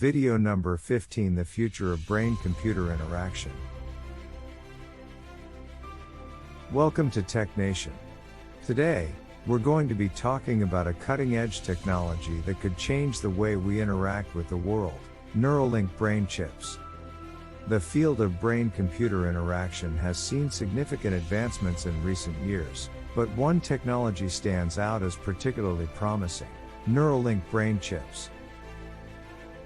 Video number 15: The future of brain-computer interaction. Welcome to TechNation. Today, we're going to be talking about a cutting-edge technology that could change the way we interact with the world: Neurolink brain chips. The field of brain-computer interaction has seen significant advancements in recent years, but one technology stands out as particularly promising: Neurolink brain chips.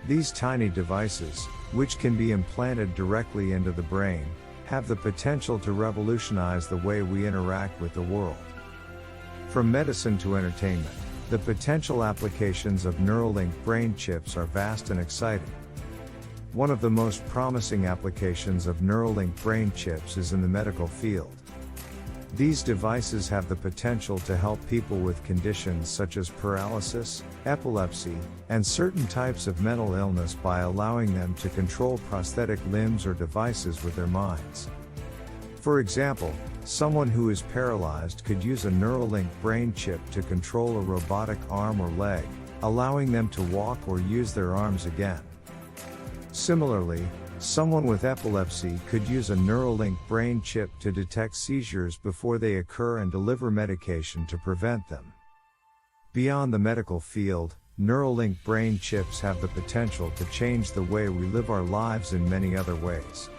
These tiny devices, which can be implanted directly into the brain, have the potential to revolutionize the way we interact with the world. From medicine to entertainment, the potential applications of Neurolink brain chips are vast and exciting. One of the most promising applications of Neurolink brain chips is in the medical field. These devices have the potential to help people with conditions such as paralysis, epilepsy, and certain types of mental illness by allowing them to control prosthetic limbs or devices with their minds. For example, someone who is paralyzed could use a Neurolink brain chip to control a robotic arm or leg, allowing them to walk or use their arms again. Similarly, someone with epilepsy could use a Neurolink brain chip to detect seizures before they occur and deliver medication to prevent them. Beyond the medical field, Neurolink brain chips have the potential to change the way we live our lives in many other ways.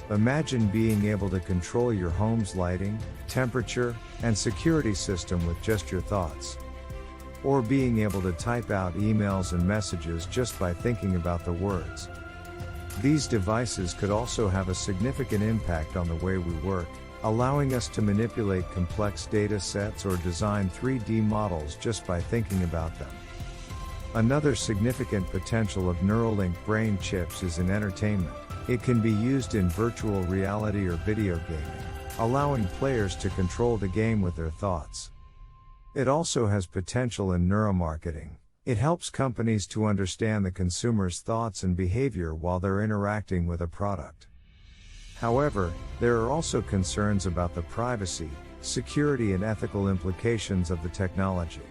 Imagine being able to control your home's lighting, temperature, and security system with just your thoughts. Or being able to type out emails and messages just by thinking about the words. These devices could also have a significant impact on the way we work, allowing us to manipulate complex data sets or design 3D models just by thinking about them. Another significant potential of Neurolink brain chips is in entertainment. It can be used in virtual reality or video gaming, allowing players to control the game with their thoughts. It also has potential in neuromarketing. It helps companies to understand the consumer's thoughts and behavior while they're interacting with a product. However, there are also concerns about the privacy, security, and ethical implications of the technology.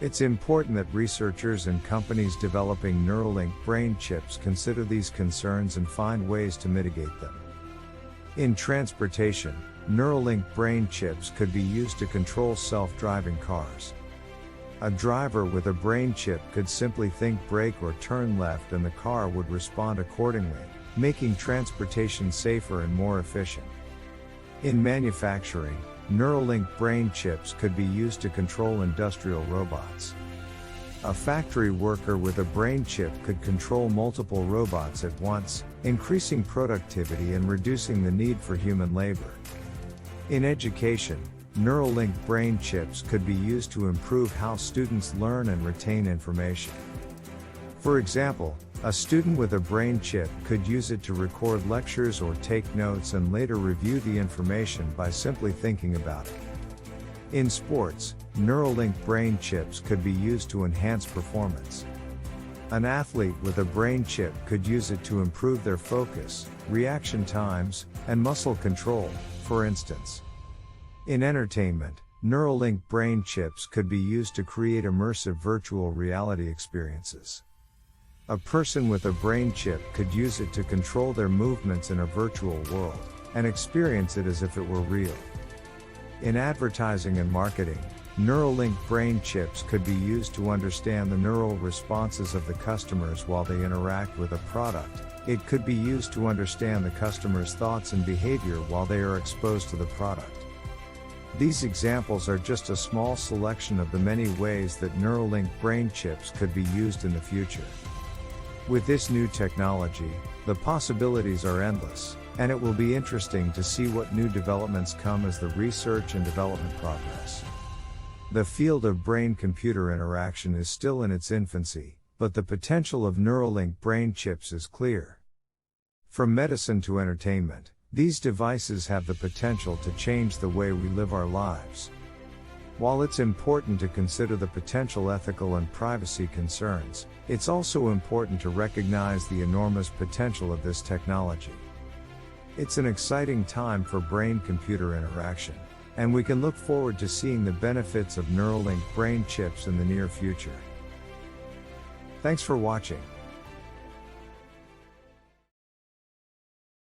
It's important that researchers and companies developing Neurolink brain chips consider these concerns and find ways to mitigate them. In transportation, Neurolink brain chips could be used to control self-driving cars. A driver with a brain chip could simply think brake or turn left and the car would respond accordingly, making transportation safer and more efficient. In manufacturing, Neurolink brain chips could be used to control industrial robots. A factory worker with a brain chip could control multiple robots at once, increasing productivity and reducing the need for human labor. In education, Neurolink brain chips could be used to improve how students learn and retain information. For example, a student with a brain chip could use it to record lectures or take notes and later review the information by simply thinking about it. In sports, Neurolink brain chips could be used to enhance performance. An athlete with a brain chip could use it to improve their focus, reaction times, and muscle control, for instance. In entertainment, Neurolink brain chips could be used to create immersive virtual reality experiences. A person with a brain chip could use it to control their movements in a virtual world, and experience it as if it were real. In advertising and marketing, Neurolink brain chips could be used to understand the neural responses of the customers while they interact with a product. It could be used to understand the customer's thoughts and behavior while they are exposed to the product. These examples are just a small selection of the many ways that Neurolink brain chips could be used in the future. With this new technology, the possibilities are endless, and it will be interesting to see what new developments come as the research and development progress. The field of brain-computer interaction is still in its infancy, but the potential of Neurolink brain chips is clear. From medicine to entertainment, these devices have the potential to change the way we live our lives. While it's important to consider the potential ethical and privacy concerns, it's also important to recognize the enormous potential of this technology. It's an exciting time for brain-computer interaction, and we can look forward to seeing the benefits of Neuralink brain chips in the near future. Thanks for watching.